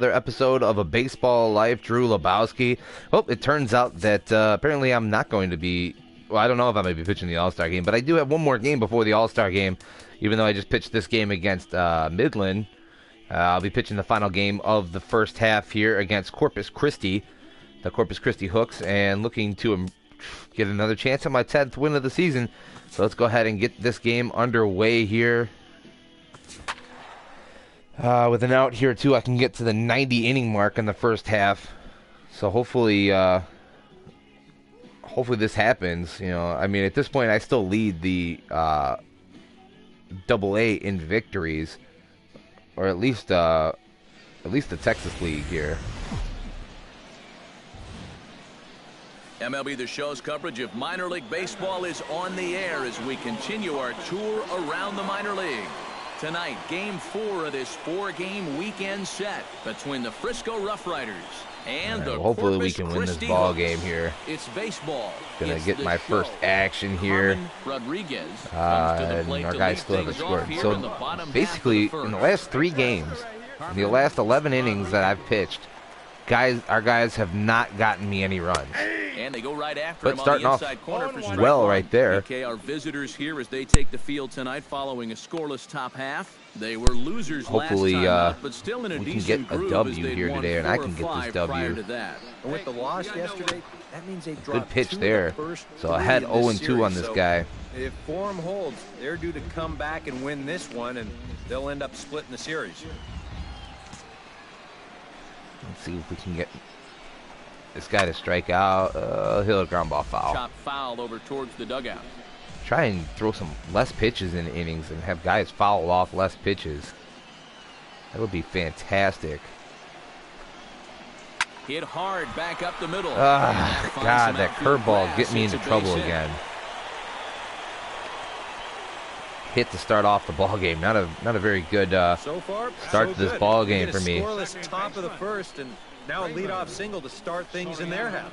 Another episode of A Baseball Life, Drew Lebowski. Oh, it turns out that apparently I'm not going to be, well, I don't know if I'm going to be pitching the All-Star game, but I do have one more game before the All-Star game, even though I just pitched this game against Midland. I'll be pitching the final game of the first half here against Corpus Christi, the Corpus Christi Hooks, and looking to get another chance at my 10th win of the season. So let's go ahead and get this game underway here. With an out here, too, I can get to the 90-inning mark in the first half. So hopefully this happens. You know, I mean, at this point, I still lead the Double-A in victories, or at least the Texas League here. MLB The Show's coverage of minor league baseball is on the air as we continue our tour around the minor league. Tonight, Game 4 of this 4-game weekend set between the Frisco Rough Riders and the hopefully we Corpus can win this Christi ball Hooks. game here. It's baseball. Gonna It's get the my show. first action here. Rodriguez And our guys still haven't scored. So basically, in the last 3 games, in the last 11 innings that I've pitched, our guys have not gotten me any runs. And they go right after But him starting on off the inside corner for strike well one. right there. Okay, our visitors here as they take the field tonight following a scoreless top half. They were losers Hopefully, last time out, but still in a we can decent get a groove W as they'd here won today, and 4 I or can get this 5 W. prior to that. And with the loss yesterday, that means they dropped Good pitch 2 of there. the first So I 3 had in this 0-2 on series. this So guy. if form holds, they're due to come back and win this one, and they'll end up splitting the series. Let's see if we can get this guy to strike out. He'll ground ball foul. Chop foul over towards the dugout. Try and throw some less pitches in innings and have guys foul off less pitches. That would be fantastic. Hit hard back up the middle. Ah, Finds God, some that outfield curveball grass. get me It's into a trouble base hit. again. Hit to start off the ball game. Not a very good So far, start so to this good. ball You game get a for me. Scoreless top of the first, and now a leadoff single to start things in their half.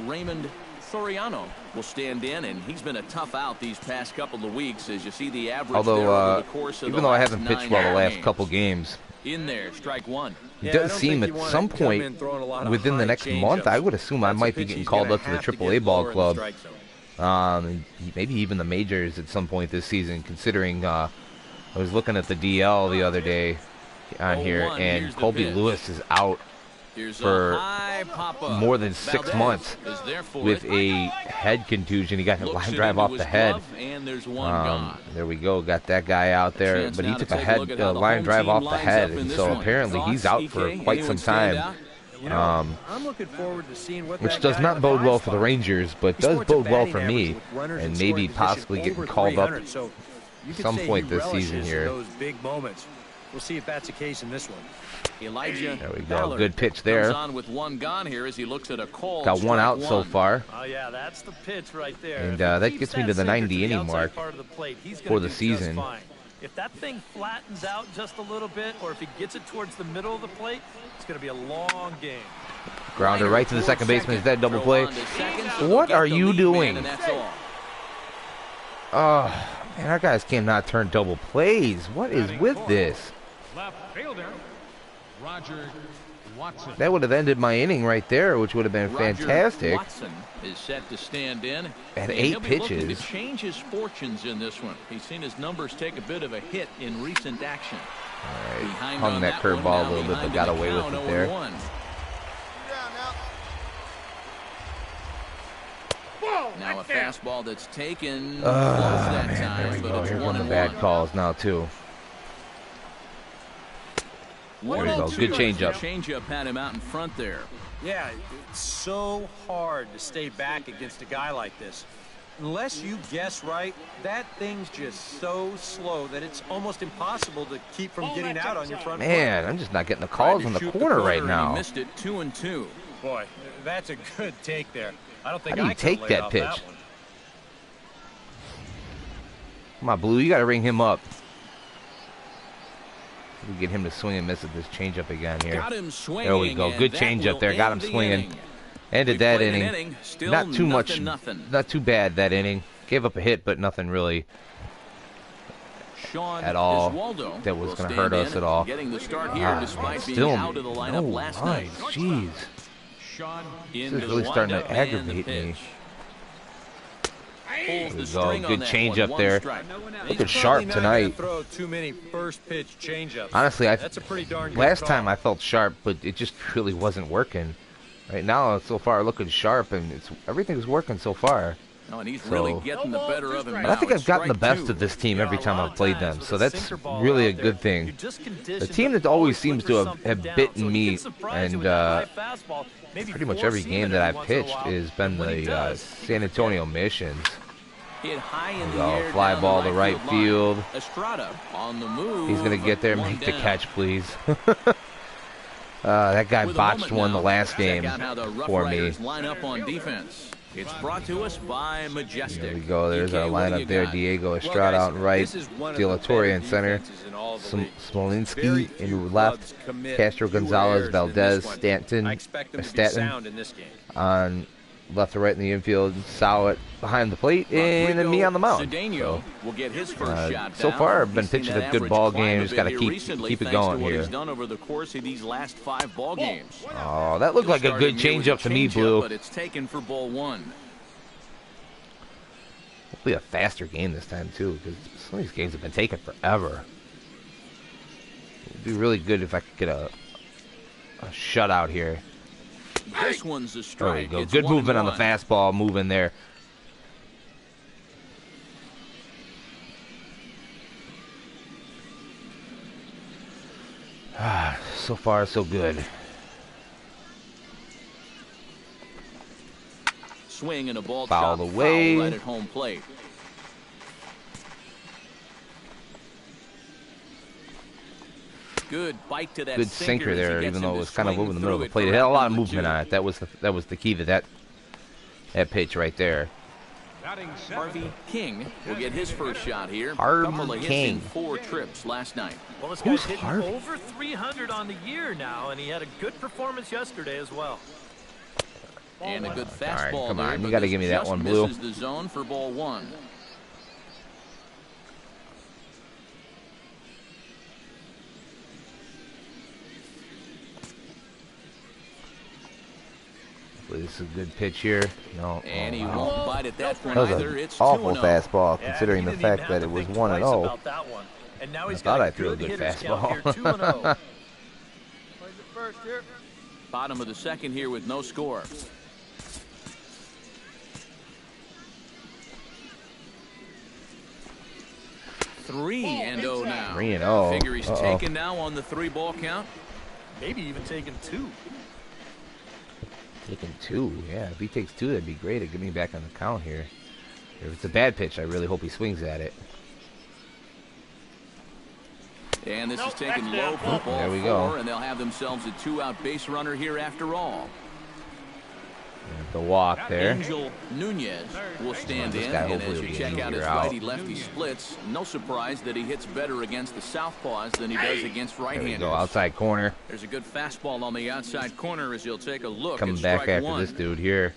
Raymond Soriano will stand in, and he's been a tough out these past couple of weeks as you see the average there over Although, the course of even the though I last haven't pitched 9 well the last games. couple games, In there, strike one. it Yeah, I does don't seem think at you wanna some come in point throwing a lot of within the high next month, I changeups. would assume I That's a might be pitch getting he's called gonna up to the have to AAA get ball lower in the club. strike zone. And maybe even the majors at some point this season, considering I was looking at the DL the other day on here, 0-1, and here's the Colby pitch. Lewis is out Here's for a high pop-up. more than 6 Valdez months is there for with it. a head contusion. He got a Looks line it drive into off his the head. glove, and there's one gone. There we go. Got that guy out there, Chance but he now took to a take head look at how the line home drive team off the lines head, up in and this so one. apparently he's out Thoughts, for EK? quite Anyone some stand time. out? You know, I'm looking forward to seeing what Which that does guy not in the bode well box for the finds. Rangers, but He does sports a bode well batting for average me, with runners and in maybe scoring position possibly getting over called up 300, so you could some say point he this season relishes here. those big moments. We'll see if that's the case in this one. Elijah There we go. Ballard Good pitch there. comes on with one gone here as he looks at a call. Got one out so far. Oh yeah, that's the pitch right there. And, If he that keeps gets me that to the sinker 90 inning outside mark part of the plate, he's gonna for the do just season. fine. If that thing flattens out just a little bit, or if he gets it towards the middle of the plate, it's going to be a long game. Grounder right to the second baseman. Is that double Throw play? on to second, so What they'll are get the you lead doing? man, and that's all. Oh, man, our guys cannot turn double plays. What is with this? Left fielder, Roger Watson. That would have ended my inning right there, which would have been Roger fantastic. Watson is set to stand in. At and 8 he'll be looking pitches. to change his fortunes in this one. He's seen his numbers take a bit of a hit in recent action. All right, Behind hung on that one, curveball now a little bit, behind but got in the away with count, it there. 0-1. Now a fastball that's taken close that Man, time, there we but go. it's Here come 1 the and bad 1. calls now, too. There we go. Good changeup. Changeup had him out in front there. Yeah, it's so hard to stay back against a guy like this. Unless you guess right, that thing's just so slow that it's almost impossible to keep from getting out on your front Man, I'm just not getting the calls in the corner right He now. missed it 2-2. foot. Boy, that's a good take there. I don't think How do you I could take lay that off pitch? That one. Come on, Blue, you got to ring him up. We get him to swing and miss at this changeup again here. Got him swinging. There we go. and Good that changeup will there. Got him end the swinging. inning. Ended We that played an inning. still Not too much. nothing. Not too bad that inning. Gave up a hit, but nothing really Sean at all Iswaldo that was will going to stand hurt us in, at all. getting the start here despite being out of the lineup last night. Jeez. Sean. Into This is really the starting windup to and the aggravate me. pitch. Pulls the There string we go. on Good that change one. up there. Strike. Look at Sharp Not tonight. gonna throw too many first pitch changeups. Honestly, That's a pretty darn good last call. time I felt Sharp, but it just really wasn't working. Right now, so far, looking Sharp, and everything's working so far. Oh, and he's So- really getting the better of him And now. I think I've gotten the Strike best two. of this team every Yeah, a time lot I've of played times them, with so a that's sinker ball really a out there, good thing. you're just The conditioned team to that always always seems look to for have something down, bitten so it me can surprise you and with that high fastball, maybe pretty much four every seam game it that every I've once in a pitched while. has been And when he the does, San Antonio Missions. Hit high in the Go, air fly down ball the to right line. field. Estrada on the move. He's going to get there and One make the down. catch, please. That guy With a botched moment one now, the last check game out how the Rough for me. Riders line up on defense. It's brought to us by Majestic. There we go. There's our DK, what do you lineup there. got? Diego Well, Estrada guys, out in right. this is one of De La the Torre better in center. defenses in all the league. Very Smolinski few in left. clubs commit Castro fewer Gonzalez, errors than this Valdez, one. Stanton, I expect them to be Stanton sound in this game. on left to right in the infield. Sowett behind the plate, and then me on the mound. Cedeno will get his first shot So down. far, I've been He's seen pitching that a good average ball climb game. a Just bit got to here keep recently, it thanks going to what here. he's done over the course of these last 5 ball games. Oh, that looked like a good changeup to me, Blue. But it's taken for ball 1. Hopefully a faster game this time, too, because some of these games have been taking forever. It would be really good if I could get a shutout here. This one's a There strike. we go. It's Good 1-1. movement on the fastball, moving there. So far, so good. Swing and a ball Foul chop away. foul right at home plate. Good bite to that Good sinker sinker as he there, gets even him though it to was kind of swing over the middle of through the plate. for It had a lot of number movement 2. on it. That was the key to that pitch right there. Batting Harvey seventh. King will get his first shot here. Harv Couple of hits King. in 4 trips last night. Well, this Who's guy's hitting Harvey? over 300 on the year now, and he had a good performance yesterday as well. And a good All right, fastball come there, on. You but got to this give me that just one, Blue. misses the zone for ball 1. This is a good pitch here. No. And he wow. won't bite at that point That was either. an It's awful 2-0. fastball, Yeah, considering he the didn't even fact have that to it was think 1-0. twice about that one. And now he's thought got I a threw a good good hitter's count here, fastball. 2-0. Bottom of the second here with no score. Three and 0 now. 3-0. Figure he's Uh-oh. taken now on the 3-ball count. Maybe even taking 2. Taking 2, yeah. If he takes 2, that'd be great. It'd get me back on the count here. If it's a bad pitch, I really hope he swings at it. And this is taken low for ball There we 4, go. and they'll have themselves a 2-out base runner here after all. The walk there. Angel Nunez will stand This in, guy and hopefully as will you be check an out his easier out. righty-lefty splits, no surprise that he hits better against the southpaws than he does against There we right-handers. go. Outside corner. There's a good fastball on the outside corner as you'll take a look Coming at back strike after 1. this dude here.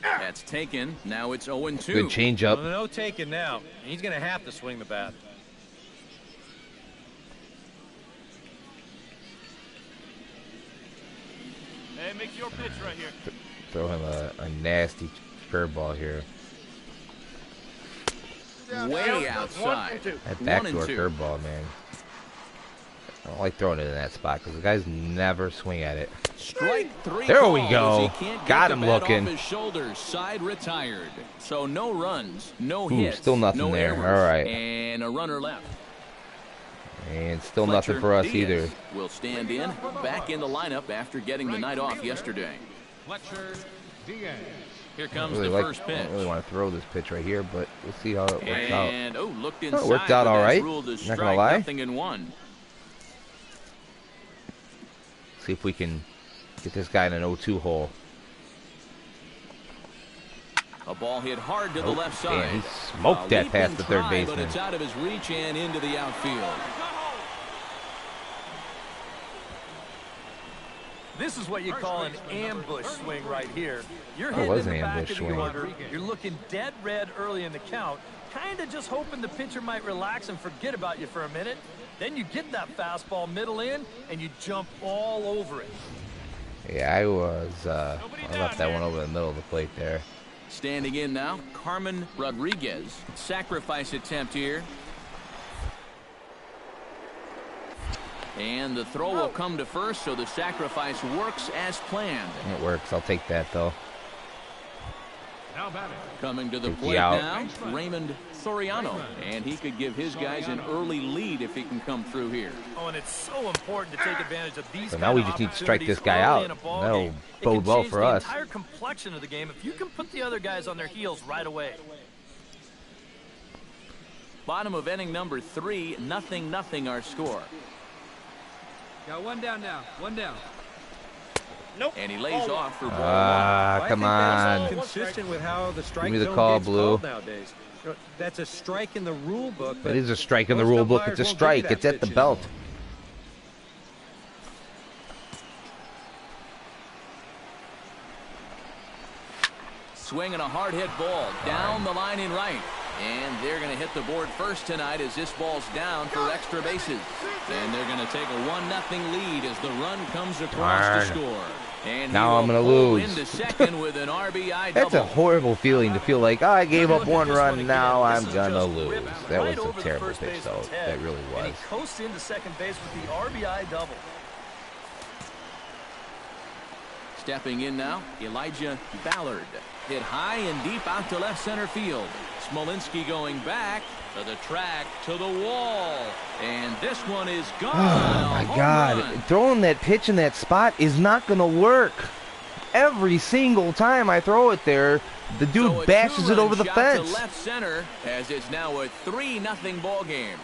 That's taken. Now it's 0-2. Good changeup. Well, no taking now. He's going to have to swing the bat. Hey, make your pitch right here. Throw him a nasty curveball here. Way outside. That 1 backdoor and 2. curveball, man. I don't like throwing it in that spot because the guys never swing at it. Strike 3. There we called go. as he can't get Got the him bat looking. Off his shoulders. Side retired. So no runs, no Ooh, hits, still nothing no there. errors, All right. and a runner left. And still Fletcher nothing for us Diaz either. will stand in, back in the lineup after getting the night off yesterday. Fletcher Diaz. Here I comes really the first I pitch. don't really want to throw this pitch right here, but we'll see how it works out. And looked Oh, inside. it worked out but all that's right. ruled as Not gonna strike, lie. nothing in 1. See if we can get this guy in an 0-2 hole. A ball hit hard to the Oh, left man, side. he smoked that leap past and the third try, baseman. But it's out of his reach and into the outfield. This is what you call an ambush swing right here. You're That hitting was in an the back ambush of the swing. order. You're looking dead red early in the count, kind of just hoping the pitcher might relax and forget about you for a minute. Then you get that fastball middle in, and you jump all over it. Yeah, I left that one over the middle of the plate there. Standing in now, Carmen Rodriguez. Sacrifice attempt here. And the throw will come to first, so the sacrifice works as planned. It works. I'll take that, though. Now batting. Coming to the Take you plate out. now, Raymond Soriano. And he could give his guys an early lead if he can come through here. Oh, and it's so important to take advantage of these So now we just need to strike this guy out. That'll bode well for us. The entire complexion of the game if you can put the other guys on their heels right away. Bottom of inning number 3, 0-0 our score. Got one down now. One down. And he lays off for ball Ah, I come think that's on. consistent with how the strike Give me the zone call, gets Blue. called nowadays. You know, that's a strike in the rule book. But It is a strike in the most rule book. umpires It's a won't give you strike. that It's at the pitch belt. anymore. Swinging a hard hit ball down the line in right. And they're going to hit the board first tonight as this ball's down for extra bases. And they're going to take a 1-0 lead as the run comes across to Darn. score. And Now I'm going gonna to lose. into second with an RBI That's a double. horrible feeling to feel like, oh, I gave up one run, now I'm This is gonna just lose. ripped That right was over a the terrible first pitch, though. baseman's head. That really And was. he coasts into second base with the RBI double. Stepping in now, Elijah Ballard. Hit high and deep out to left center field. Smolinski going back to the track, to the wall. And this one is gone. Oh, my A home God. run. Throwing that pitch in that spot is not going to work. Every single time I throw it there, the dude So a bashes it two-run over the shot fence. to left center as it's now a 3-0 ball game.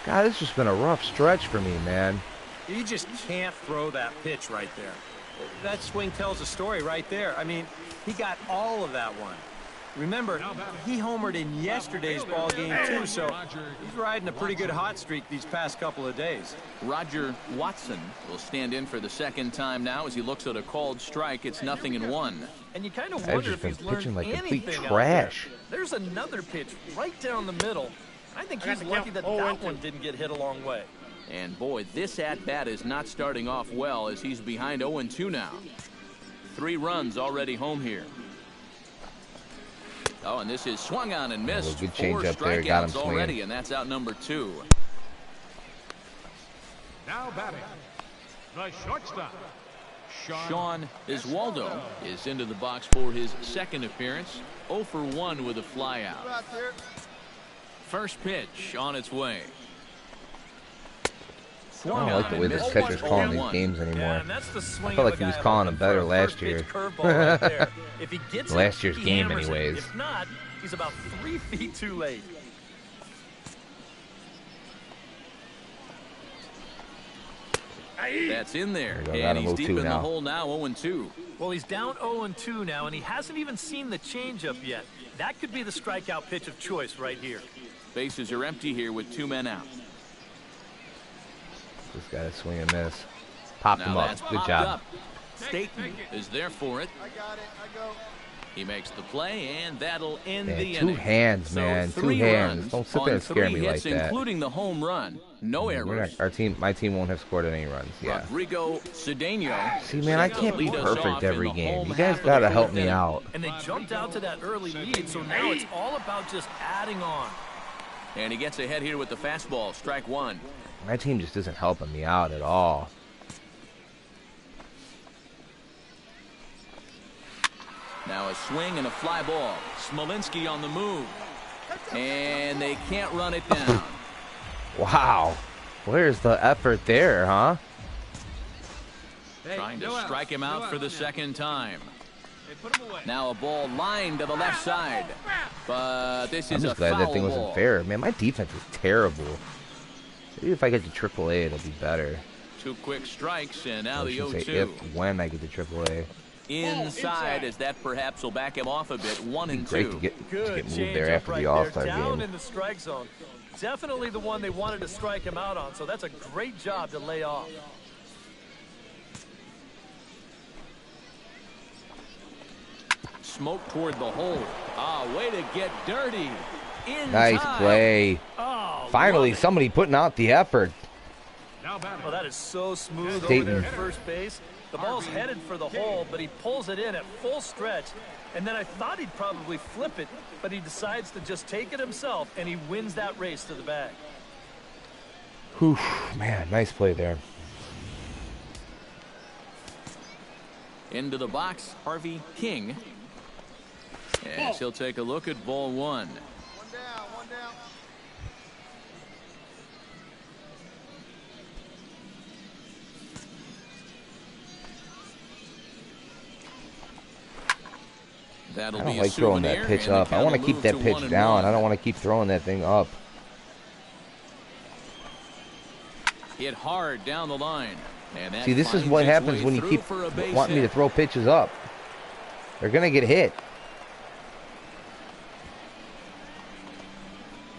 God, this has just been a rough stretch for me, man. You just can't throw that pitch right there. That swing tells a story right there. I mean, he got all of that one. Remember, he homered in yesterday's ball game too, so he's riding a pretty good hot streak these past couple of days. Roger Watson will stand in for the second time now as he looks at a called strike. It's 0-1. And you kind of I've wonder just if he's been learned pitching like complete anything out trash. there. There's another pitch right down the middle. I think he's lucky that that one didn't get hit a long way. And boy, this at-bat is not starting off well as he's behind 0-2 now. 3 runs already home here. Oh, and this is swung on and missed. good 4 change up there, got him strikeouts already, swinging. and that's out number 2. Now batting. The shortstop. Sean Iswaldo is into the box for his second appearance. 0 for 1 with a flyout. First pitch on its way. I don't like the way this catcher's calling these games anymore. Yeah, and that's the swing I felt of like a he was guy calling them looking for better a last first pitch year. curveball right there. If he gets Last it, year's he game hammers it. anyways. If not, he's about 3 feet too late. That's in there. There we go, And got him he's deep 0-2 in the now. hole now, 0-2. Well, he's down 0-2 now, and he hasn't even seen the changeup yet. That could be the strikeout pitch of choice right here. Bases are empty here with 2 men out. Just got to swing and miss. Popped him Now up. that's Good popped job. up. Staten is there for it. He makes the play, and that'll end Man, the 2 inning. hands, So man. 3 2 hands. runs Don't sit on there and scare 3 me like hits, that. including the home run. No errors. My team won't have scored any runs. Yeah. Rodrigo Cedeno. See, man, I can't be lead us perfect off in every the game. home You guys half of got to the help fourth me inning. out. And they jumped out to that early lead, so now it's all about just adding on. And he gets ahead here with the fastball. Strike 1. My team just isn't helping me out at all. Now a swing and a fly ball. Smolinski on the move. And they can't run it down. Wow. Where's the effort there, huh? Trying to no outs, strike him no out for outs, the yeah. second time. Hey, put him away. Now a ball lined to the left side. But this I'm is a just glad foul that thing ball. wasn't fair. Man, my defense is terrible. Maybe if I get to AAA, it'll be better. 2 quick strikes, and now I the should say 0-2. if, when I get to AAA. Inside, as that perhaps will back him off a bit. 1 and 2. Great to get moved there changeup after right the All-Star there, down game. in the strike zone. Definitely the one they wanted to strike him out on, so that's a great job to lay off. smoke toward the hole. Way to get dirty. In Nice time. play. Oh, Finally, love it. somebody putting out the effort. Now batting. Well, that is so smooth over Staten. there at first base. The ball's headed for the hole, but he pulls it in at full stretch. And then I thought he'd probably flip it, but he decides to just take it himself, and he wins that race to the bag. Whew, man, nice play there. Into the box, Harvey King. As he'll take a look at ball one. One down. That'll I be don't a like throwing that souvenir, pitch and the up. I count want to will keep move that to pitch 1-1. down. I don't want to keep throwing that thing up. Hit hard down the line. And that See, this is finds what its happens way when you through keep for a base wanting me to hit. throw pitches up. They're going to get hit.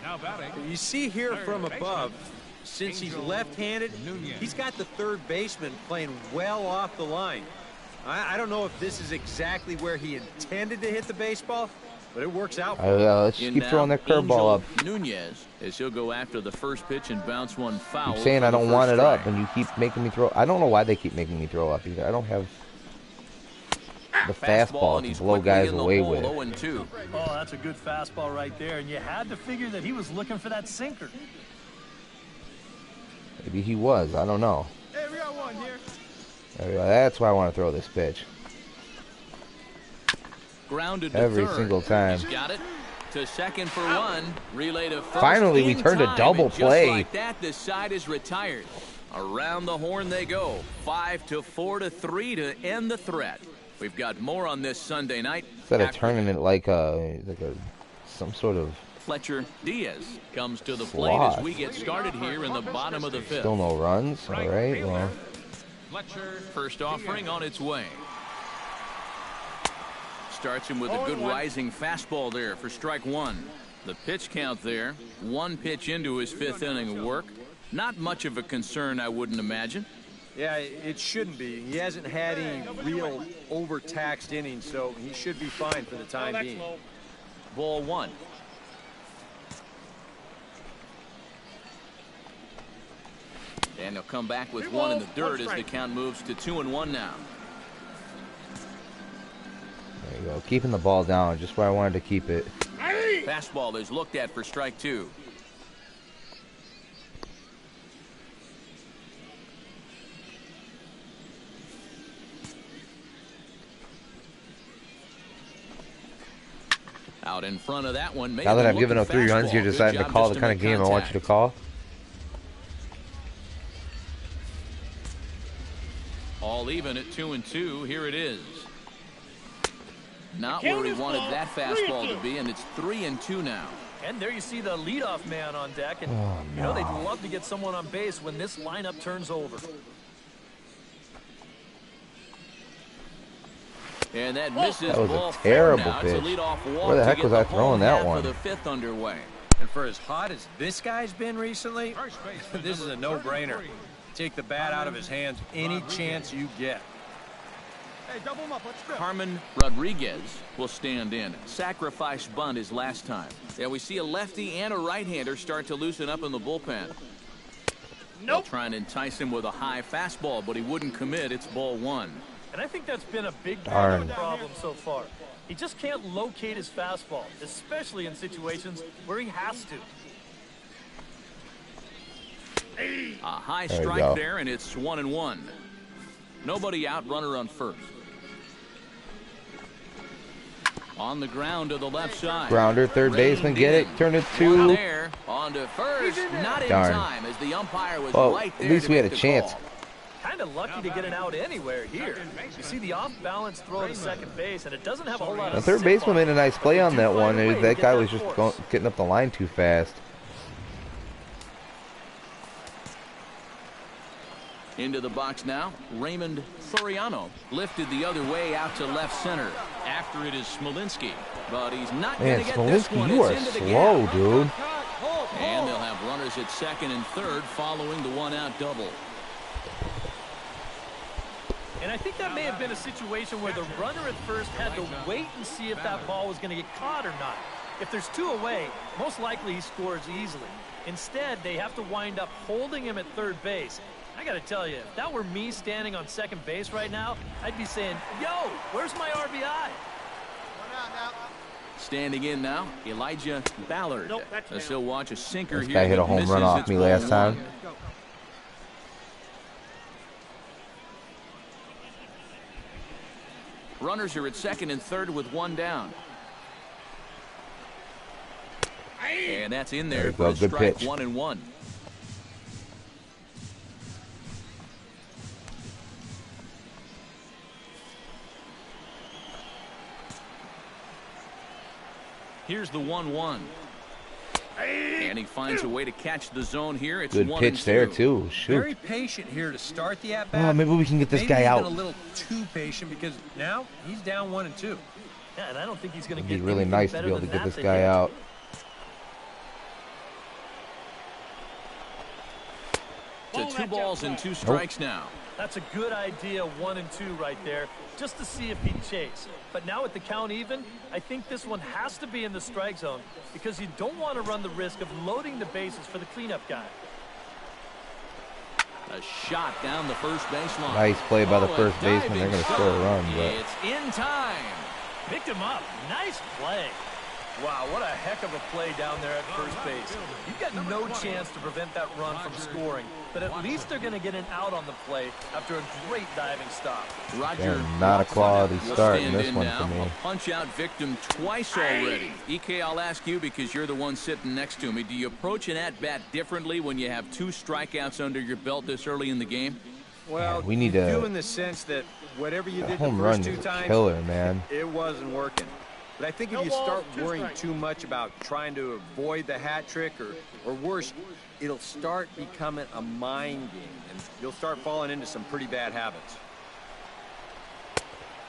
Now batting. You see here from above, since he's left-handed, he's got the third baseman playing well off the line. I don't know if this is exactly where he intended to hit the baseball, but it works out. Let's just In keep throwing now, that curveball up. Angel Nunez, as he'll go after the first pitch and bounce one foul. I'm saying for I the don't want first it up, strike. and you keep making me throw. I don't know why they keep making me throw up either. I don't have the fastball and to he's blow quickly guys in the away hole, with. 0-2. Oh, that's a good fastball right there, and you had to figure that he was looking for that sinker. Maybe he was. I don't know. Hey, we got one here. That's why I want to throw this pitch. Grounded to Every third. single time. He's got it to second for one. Relay to first. Finally, we in turned a time, double and play. Just like that, the side is retired. Around the horn they go. 5-4-3 to end the threat. We've got more on this Sunday night. Instead of after turning it like some sort of Fletcher Diaz comes to the plate Sloth. as we get started here in the bottom of the fifth. still no runs. All right, well, Fletcher. First offering on its way. Starts him with a good rising fastball there for strike one. The pitch count there, one pitch into his fifth inning of work. Not much of a concern, I wouldn't imagine. Yeah, it shouldn't be. He hasn't had any real overtaxed innings, so he should be fine for the time being. Ball one. And he'll come back with one in the dirt as the count moves to 2-1 now. there you go. Keeping the ball down, just where I wanted to keep it. Fastball is looked at for strike two. Out in front of that one. Now that I've given up 3 runs, you're deciding to call the kind of game I want you to call. All even at 2-2. Here it is. Not where he wanted that fastball to be, and it's 3-2 now. And there you see the leadoff man on deck, and you know they'd love to get someone on base when this lineup turns over. And that misses. That was a ball four terrible now. It's a pitch. leadoff walk Where the to heck get was the I throwing home that half one? of the fifth underway. And for as hot as this guy's been recently, this is a no-brainer. Take the bat out of his hands any chance you get. Hey, double him up. Let's go. Carmen Rodriguez will stand in. Sacrifice bunt his last time. Yeah, we see a lefty and a right-hander start to loosen up in the bullpen. They'll try and entice him with a high fastball, but he wouldn't commit. It's ball one. And I think that's been a big Darn. problem so far. He just can't locate his fastball, especially in situations where he has to. A high There you strike go. there, and it's 1-1. Nobody out, runner on first. On the ground to the left side. Grounder, third baseman, get it, turn it One to. there, on to first, not in Darn. time as the umpire was Well, right there. at least to we had make a the chance. call. Kind of lucky to get an out anywhere here. You see the off-balance throw to second base, and it doesn't have a whole lot The of third zip baseman on it. made a nice play on that one. Find a way to That get guy that was just force. getting up the line too fast. Into the box now, Raymond Soriano lifted the other way out to left center. After it is Smolinski, but he's not going Man, to get this Smolinski, one. you It's are into the slow, gap. dude. And they'll have runners at second and third following the one-out double. And I think that may have been a situation where the runner at first had to wait and see if that ball was going to get caught or not. If there's two away, most likely he scores easily. Instead, they have to wind up holding him at third base. I got to tell you, if that were me standing on second base right now, I'd be saying, yo, where's my RBI? One out now. Standing in now, Elijah Ballard. Nope, that's As he'll watch a sinker This here. guy hit a that home run misses. off It's me ball last time. one. Runners are at second and third with one down. And that's in there There you for go. a Good strike, pitch. 1-1. Here's the 1-1. And he finds a way to catch the zone here. It's Good 1-2. pitch there, too. Shoot. Very patient here to start the at-bat. Oh, maybe we can get this Maybe guy even out. a little too patient because now he's down 1-2. Yeah, and I don't think he's going to It'd get be really anything nice to better be able to than get that this guy out. To 2 balls and 2 strikes now. That's a good idea, 1 and 2 right there, just to see if he'd chase. But now with the count even, I think this one has to be in the strike zone because you don't want to run the risk of loading the bases for the cleanup guy. A shot down the first baseline. Nice play by the Oh, a first baseman. diving They're going to shot. score a run, but It's in time. Picked him up. Nice play. Wow, what a heck of a play down there at first base. You've got no chance to prevent that run from scoring, but at least they're going to get an out on the play after a great diving stop. Roger, Damn, not a Watson quality will start in stand this one now. for me. A punch-out victim twice already. EK, I'll ask you because you're the one sitting next to me. Do you approach an at-bat differently when you have 2 strikeouts under your belt this early in the game? Well, we need you to- do in the sense that whatever you the did home the run first 2 is a times, killer, man. it wasn't working. But I think if you start worrying too much about trying to avoid the hat trick or worse, it'll start becoming a mind game, and you'll start falling into some pretty bad habits.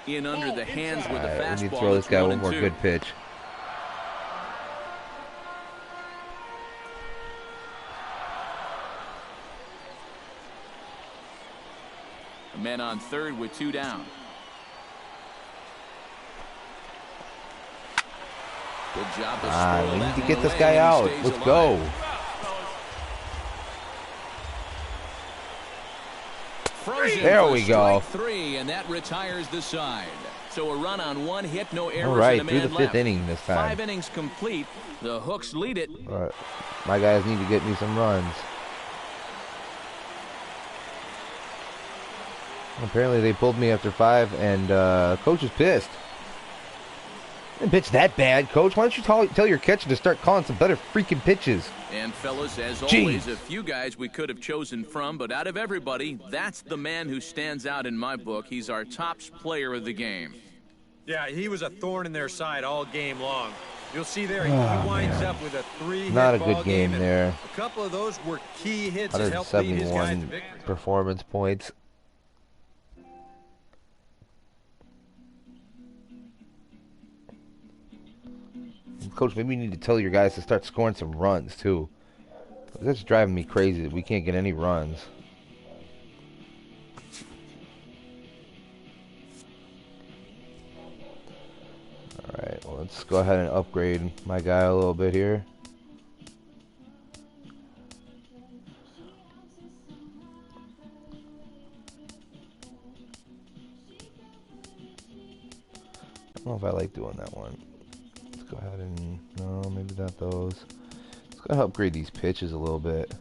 In under the hands with the All right, we need to fastball. throw this It's guy 1 one and more 2. good pitch. A man on third with 2 down. Good job to squirrel We that need to one get this away, guy and he out. stays Let's alive. go. Frozen There for we go. strike 3, and that retires the side. So a run on 1 hit, no errors, All right, and a through man the 5th left. inning this time. 5 innings complete. The Hooks lead it. All right. My guys need to get me some runs. Apparently they pulled me after 5, and coach is pissed. Didn't pitch that bad, coach. Why don't you tell your catcher to start calling some better freaking pitches? And fellas, as Jeez. always, a few guys we could have chosen from, but out of everybody, that's the man who stands out in my book. He's our top player of the game. Yeah, he was a thorn in their side all game long. You'll see there, he Oh, winds man. up with a 3-hit Not a ball good game and there. A couple of those were key hits that helped lead his guys to 171 victory. performance points. Coach, maybe you need to tell your guys to start scoring some runs, too. That's driving me crazy that we can't get any runs. Alright, well, let's go ahead and upgrade my guy a little bit here. I don't know if I like doing that one. Let's go ahead and... No, maybe not those. Let's go ahead and upgrade these pitches a little bit.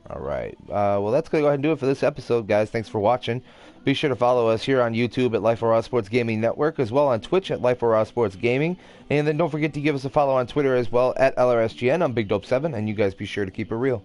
Alright, well that's going to go ahead and do it for this episode, guys. Thanks for watching. Be sure to follow us here on YouTube at Life of Raw Sports Gaming Network, as well on Twitch at Life of Raw Sports Gaming. And then don't forget to give us a follow on Twitter as well at LRSGN. I'm Big Dope 7, and you guys be sure to keep it real.